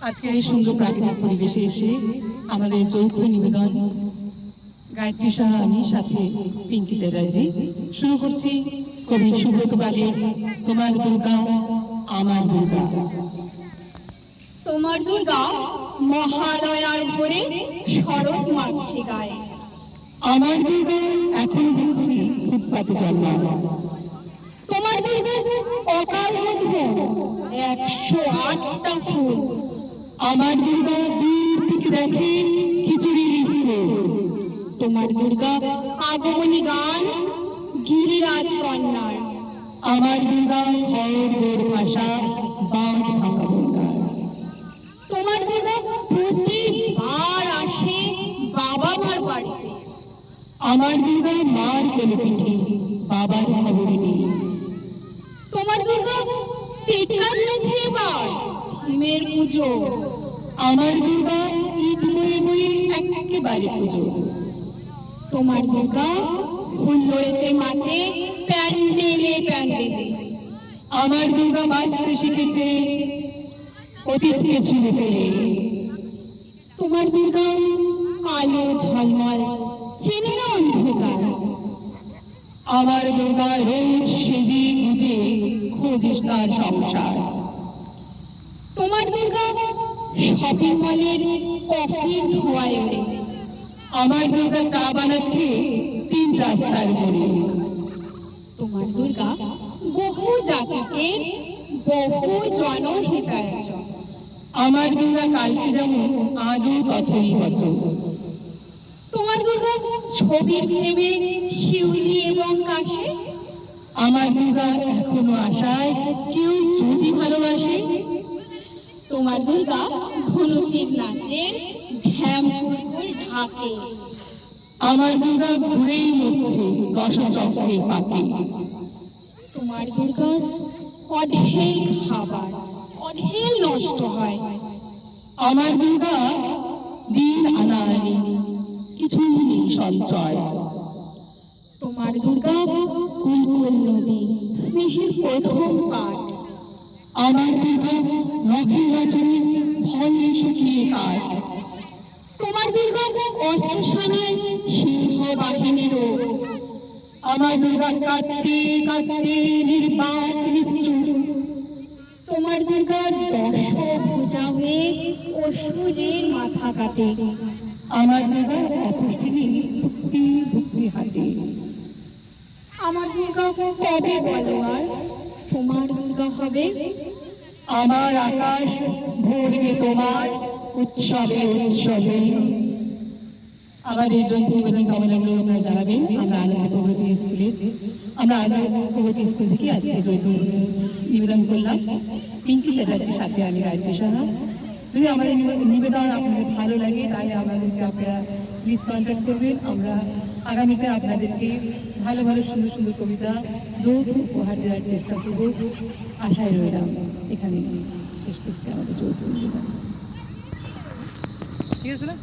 আজকের এই সুন্দর প্রাকৃতিক পরিবেশে এসে আমাদের যৌথ নিবেদন গায়ত্রী সাহা, আমি সাথে পিঙ্কি চ্যাটার্জি শুরু করছি কবি সুব্রত পালের তোমার দুর্গা আমার দুর্গা। তোমার দুর্গা মহালয়ার ভোরে শরৎ মারছে গায়ে। আমার দুর্গা এখন দেখছি ফুটপাতে জন্মা। তোমার দুর্গা অকাল মধু 108টা ফুল। আমার দুর্গা দূর থেকে দেখে খিচুড়ির স্কুল। তোমার দুর্গা আগমনী গান গিরিরাজ কন্যার। আমার দুর্গা ঘর দোর ভাষা বাঁধ ভাঙা বন্যার। তোমার দুর্গা প্রতিবার আসে বাবা মার বাড়িতে। আমার দুর্গা মার কোলে পিঠে বাবার খবর নেই। তোমার দুর্গা টেক্কা দিয়েছে এবার থিমের পুজো। আমার দুর্গা ঈদ বয়ে বয়ে একেবারে পুজো। তোমার দুর্গা হুল্লোড়েতে মাতে প্যান্ডেলে প্যান্ডেলে। আমার দুর্গা বাঁচতে শিখেছে অতীতকে ছুঁড়ে ফেলে। তোমার দুর্গা আলো ঝলমল চেনে না অন্ধকার। আমার দুর্গা রোজ সেজে গুজে খোঁজে তার সংসার। তোমার দুর্গা শপিং মলের কফির ধোঁয়ায় ওড়ে। আমার দুর্গা চা বানাচ্ছে 3 রাস্তার মোড়ে। তোমার দুর্গা বহু জাতিকে বহু জনহিতায়জন। আমার দুর্গা কালকে যেমন আজও ততই বছর। তোমার দুর্গা ছবির ফ্রেমে শিউলি এবং কাশে। আমার দুর্গা এখনো আশায় কেউ যদি ভালোবাসে। তোমার দুর্গা ধনুচির নাচের ঘ্যাম কুরকুর ঢাকে। আমার দুর্গা ঘুরেই মরছে দশচক্রের পাকে। তোমার দুর্গার অঢেল খাবার অঢেল নষ্ট হয়। আমার দুর্গা দিন আনানি কিছু নেই সঞ্চয়। তোমার দুর্গা কুলকুল নদী স্নেহের প্রথম পাঠ। আমার দুর্গা নখের আচরে ভয়ে শুকিয়ে কাঠ। তোমার দুর্গা অশ্রুসানায় সিংহ বাহিনীরও। আমার দুর্গা কাঁদতে কাঁদতে নির্বাক নিষ্ঠুর। তোমার দুর্গা দশভুজা হয়ে অসুরের মাথা কাটে। আমার দুর্গা অপুষ্টিনী ধুকতে ধুকতে হাঁটে। আমার দুর্গা কবে বলো আর তোমার দুর্গা হবে? আমার আকাশ ভরবে তোমার উৎসবে উৎসবে। আমাদের যৌথ নিবেদন কেমন লাগলো আপনারা জানাবেন। আমরা আনন্দ প্রগতি স্কুলের আনন্দ প্রগতি স্কুল থেকে আজকে যৌথ নিবেদন করলাম পিঙ্কি চ্যাটার্জির সাথে আমি গায়ত্রী সাহা। যদি আমাদের নিবেদন আপনাদের ভালো লাগে তাহলে আমাদেরকে আপনারা প্লিজ কন্ট্যাক্ট করবেন। আমরা আগামীতে আপনাদেরকে ভালো ভালো সুন্দর সুন্দর কবিতা যৌথ উপহার দেওয়ার চেষ্টা করব। আশায় রইলাম। এখানে শেষ করছি আমাদের যৌথ নিবেদন। ঠিক আছে না?